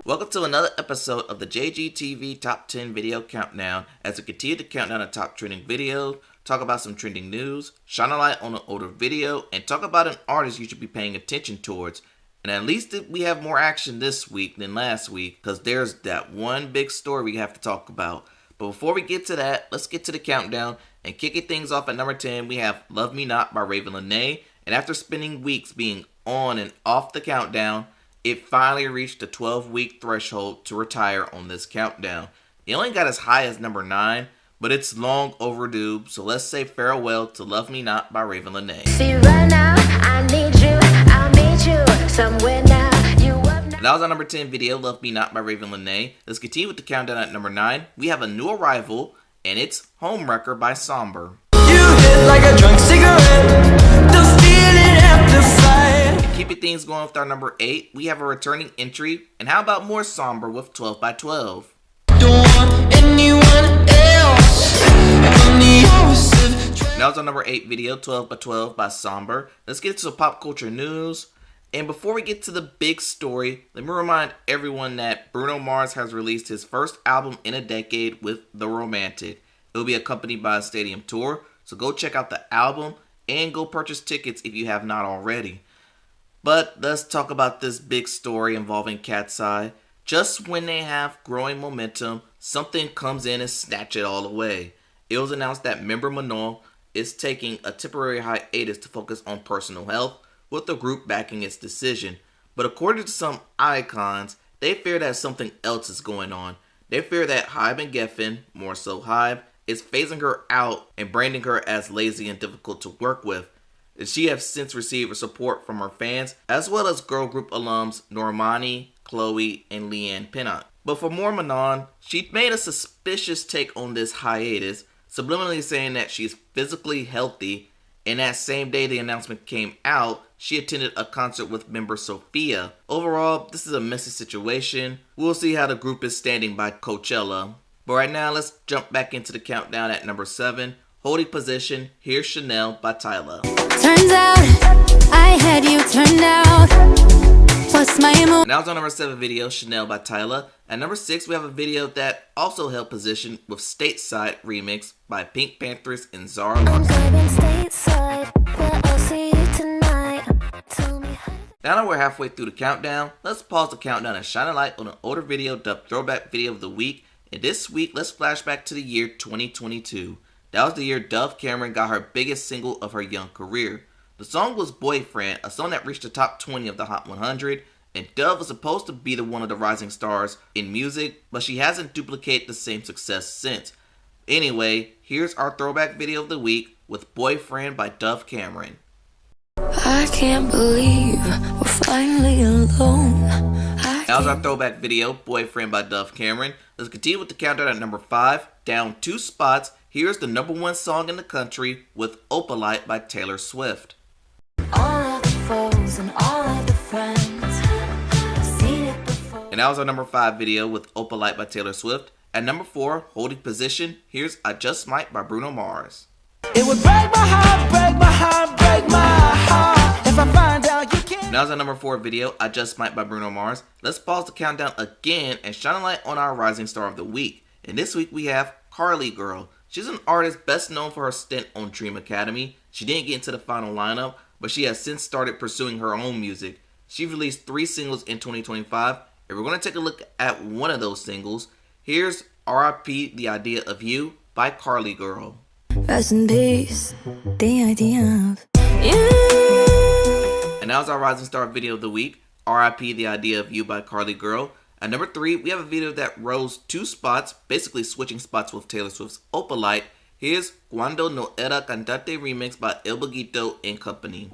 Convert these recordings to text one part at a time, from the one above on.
Welcome to another episode of the jgtv Top 10 Video Countdown, as we continue to count down the top trending videos, talk about some trending news, shine a light on an older video, and talk about an artist you should be paying attention towards. And at least we have more action this week than last week, because there's that one big story we have to talk about. But before we get to that, let's get to the countdown, and kicking things off at number 10, we have Love Me Not by Raven Lenae. And after spending weeks being on and off the countdown, it finally reached the 12-week threshold to retire on this countdown. It only got as high as number 9, but it's long overdue, so let's say farewell to Love Me Not by Raven Lenae. See right now, I need you, I'll meet you somewhere now. You up now. That was our number 10 video, Love Me Not by Raven Lenae. Let's continue with the countdown at number 9. We have a new arrival, and it's Homewrecker by Sombr. You hit like a drunk cigarette, the feeling amplified. Keeping things going with our number 8, we have a returning entry, and how about more Sombr with 12 by 12. Don't want anyone else. I'm the opposite. That was our number 8 video, 12 by 12 by Sombr. Let's get to the pop culture news. And before we get to the big story, let me remind everyone that Bruno Mars has released his first album in a decade with The Romantic. It will be accompanied by a stadium tour, so go check out the album and go purchase tickets if you have not already. But let's talk about this big story involving Cat's Eye. Just when they have growing momentum, something comes in and snatch it all away. It was announced that member Manon is taking a temporary hiatus to focus on personal health, with the group backing its decision. But according to some icons, they fear that something else is going on. They fear that Hybe and Geffen, more so Hybe, is phasing her out and branding her as lazy and difficult to work with. And she has since received support from her fans, as well as girl group alums Normani, Chloe, and Leanne Pinnock. But for more Manon, she made a suspicious take on this hiatus, subliminally saying that she's physically healthy, and that same day the announcement came out, she attended a concert with member Sophia. Overall, this is a messy situation. We'll see how the group is standing by Coachella. But right now, let's jump back into the countdown at number 7. Holding position, here's Chanel by Tyla. Turns out I had you turned out. What's my emotion? Now it's on number 7 video, Chanel by Tyla. At number 6, we have a video that also held position with Stateside remix by Pink Panthers and Zara I'm Larsson. driving stateside, but I'll see you tonight. Tell me how. Now that we're halfway through the countdown, let's pause the countdown and shine a light on an older video dubbed Throwback Video of the Week. And this week, let's flash back to the year 2022. That was the year Dove Cameron got her biggest single of her young career. The song was Boyfriend, a song that reached the top 20 of the Hot 100, and Dove was supposed to be one of the rising stars in music, but she hasn't duplicated the same success since. Anyway, here's our throwback video of the week with Boyfriend by Dove Cameron. I can't believe we're finally alone. That was our throwback video, Boyfriend by Dove Cameron. Let's continue with the countdown at number 5, down 2 spots. Here's the number 1 song in the country with Opalite by Taylor Swift. All of the foes and all of the friends, I've seen it before. And that was our number 5 video with Opalite by Taylor Swift. At number 4, holding position, here's I Just Might by Bruno Mars. It would break my heart, break my heart, break my heart if I find out you can't. And that was our number 4 video, I Just Might by Bruno Mars. Let's pause the countdown again and shine a light on our rising star of the week. And this week we have Carly Girl. She's an artist best known for her stint on Dream Academy. She didn't get into the final lineup, but she has since started pursuing her own music. She released 3 singles in 2025, and we're going to take a look at one of those singles. Here's R.I.P. The Idea of You by Carly Girl. Rest in peace, the idea of you. And that was our rising star video of the week, R.I.P. The Idea of You by Carly Girl. At number 3, we have a video that rose 2 spots, basically switching spots with Taylor Swift's Opalite. Here's Cuando No Era Cantante remix by El Boguito and Company.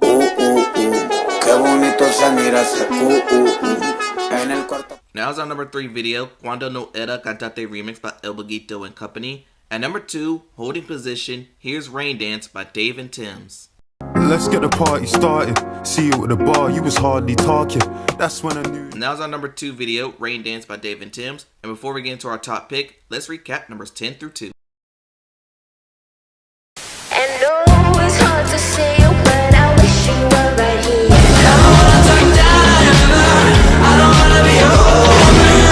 Now is our number 3 video, Cuando No Era Cantante remix by El Boguito and Company. At number 2, holding position, here's Rain Dance by Dave and Tim's. Let's get the party started. See you at the bar, you was hardly talking. That's when I knew. And that was our number 2 video, Rain Dance by Dave and Tim's. And before we get into our top pick, let's recap numbers 10 through 2. And no, it's hard to say, but I wish you were right here. I don't wanna talk down, I don't wanna be old.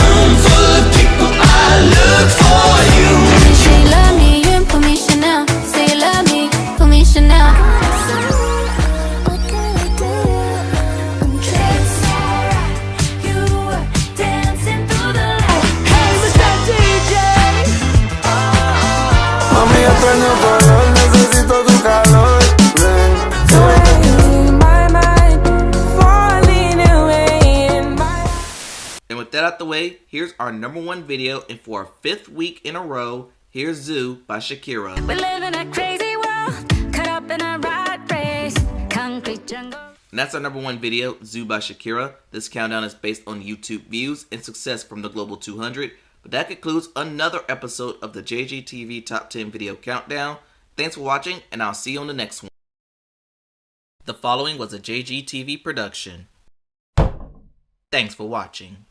Tuesday, here's our number 1 video, and for our 5th week in a row, here's Zoo by Shakira. We live in a crazy world, caught up in a rat race, concrete jungle. And that's our number 1 video, Zoo by Shakira. This countdown is based on YouTube views and success from the Global 200. But that concludes another episode of the jgtv Top 10 Video Countdown. Thanks for watching, and I'll see you on the next one. The following was a jgtv production. Thanks for watching.